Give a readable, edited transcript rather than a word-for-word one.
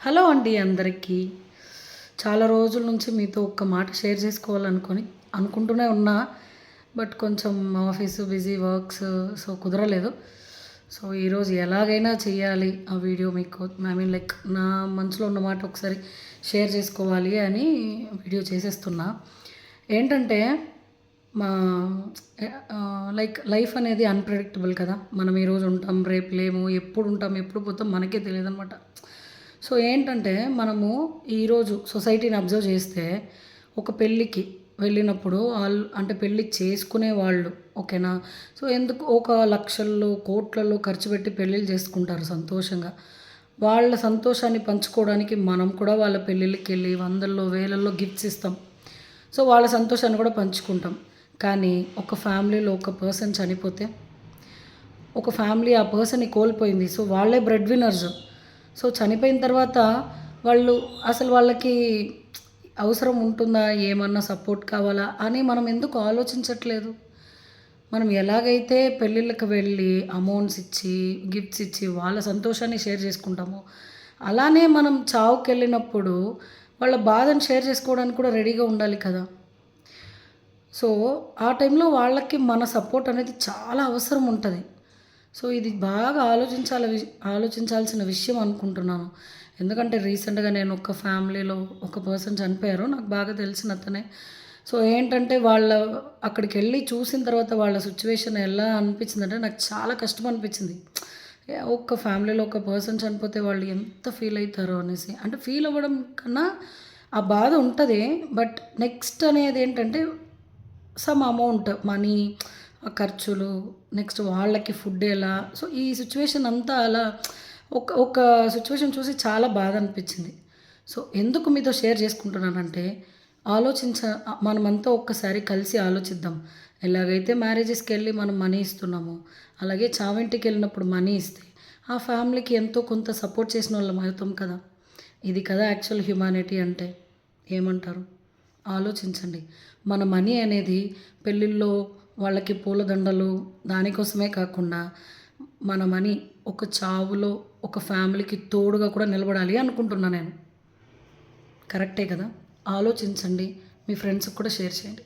Hello అండి అందరికీ. చాలా రోజుల నుంచి మీతో ఒక్క మాట షేర్ అనుకుంటూనే ఉన్నా. బట్ కొంచెం ఆఫీసు బిజీ వర్క్స్ కుదరలేదు. సో ఈరోజు ఎలాగైనా చేయాలి ఆ వీడియో మీకు. లైక్ నా మనసులో ఉన్న మాట ఒకసారి షేర్ చేసుకోవాలి అని వీడియో చేసేస్తున్నా. ఏంటంటే మా లైక్ లైఫ్ అనేది అన్‌ప్రెడిక్టబుల్ కదా! మనం ఈరోజు ఉంటాం, రేపు లేము. ఎప్పుడు ఉంటాం, ఎప్పుడు పోతాం మనకే తెలీదనమాట. సో ఏంటంటే మనము ఈరోజు సొసైటీని అబ్జర్వ్ చేస్తే ఒక పెళ్ళికి వెళ్ళినప్పుడు అంటే పెళ్ళి చేసుకునే వాళ్ళు ఓకేనా. సో ఎందుకు ఒక లక్షల్లో కోట్లలో ఖర్చు పెట్టి పెళ్ళిళ్ళు చేసుకుంటారు సంతోషంగా. వాళ్ళ సంతోషాన్ని పంచుకోవడానికి మనం కూడా వాళ్ళ పెళ్ళిళ్ళకి వెళ్ళి వందల్లో వేలల్లో గిఫ్ట్స్ ఇస్తాం. సో వాళ్ళ సంతోషాన్ని కూడా పంచుకుంటాం. కానీ ఒక ఫ్యామిలీలో ఒక పర్సన్ చనిపోతే ఒక ఫ్యామిలీ ఆ పర్సన్‌ని కోల్పోయింది. సో వాళ్ళే బ్రెడ్ విన్నర్స్. సో చనిపోయిన తర్వాత వాళ్ళు అసలు వాళ్ళకి అవసరం ఉంటుందా? ఏమన్నా సపోర్ట్ కావాలా? అని మనం ఎందుకు ఆలోచించట్లేదు? మనం ఎలాగైతే పెళ్ళిళ్ళకి వెళ్ళి అమౌంట్స్ ఇచ్చి, గిఫ్ట్స్ ఇచ్చి వాళ్ళ సంతోషాన్ని షేర్ చేసుకుంటామో, అలానే మనం చావుకెళ్ళినప్పుడు వాళ్ళ బాధను షేర్ చేసుకోవడానికి కూడా రెడీగా ఉండాలి కదా! సో ఆ టైంలో వాళ్ళకి మన సపోర్ట్ అనేది చాలా అవసరం ఉంటది. సో ఇది బాగా ఆలోచించాల్సిన విషయం అనుకుంటున్నాను. ఎందుకంటే రీసెంట్‌గా నేను ఒక ఫ్యామిలీలో ఒక పర్సన్ చనిపోయారు. నాకు బాగా తెలిసిన అతనే. సో ఏంటంటే అక్కడికెళ్ళి చూసిన తర్వాత వాళ్ళ సిట్యుయేషన్ ఎలా అనిపించిందంటే నాకు చాలా కష్టం అనిపించింది. ఒక ఫ్యామిలీలో ఒక పర్సన్ చనిపోతే వాళ్ళు ఎంత ఫీల్ అయితారో అనేసి. అంటే ఫీల్ అవ్వడం కన్నా ఆ బాధ ఉంటది. బట్ నెక్స్ట్ అనేది ఏంటంటే సమ్ అమౌంట్ మనీ, ఖర్చులు, నెక్స్ట్ వాళ్ళకి ఫుడ్ ఎలా. సో ఈ సిట్యుయేషన్ అంతా అలా ఒక ఒక సిట్యుయేషన్ చూసి చాలా బాధ అనిపించింది. సో ఎందుకు మీతో షేర్ చేసుకుంటున్నానంటే ఆలోచించ మనమంతా ఒక్కసారి కలిసి ఆలోచిద్దాం. ఎలాగైతే మ్యారేజెస్‌కెళ్ళి మనం మనీ ఇస్తున్నామో, అలాగే చావింటికెళ్ళినప్పుడు మనీ ఇస్తే ఆ ఫ్యామిలీకి ఎంతో కొంత సపోర్ట్ చేసినోళ్ళం అవుతాం కదా! ఇది కదా యాక్చువల్ హ్యుమానిటీ అంటే. ఏమంటారు? ఆలోచించండి. మన మనీ అనేది పెళ్ళిల్లో వాళ్ళకి పూలదండలు దానికోసమే కాకుండా మన మనీ ఒక చావులో ఒక ఫ్యామిలీకి తోడుగా కూడా నిలబడాలి అనుకుంటున్నా నేను. కరెక్టే కదా! ఆలోచించండి. మీ ఫ్రెండ్స్‌కి కూడా షేర్ చేయండి.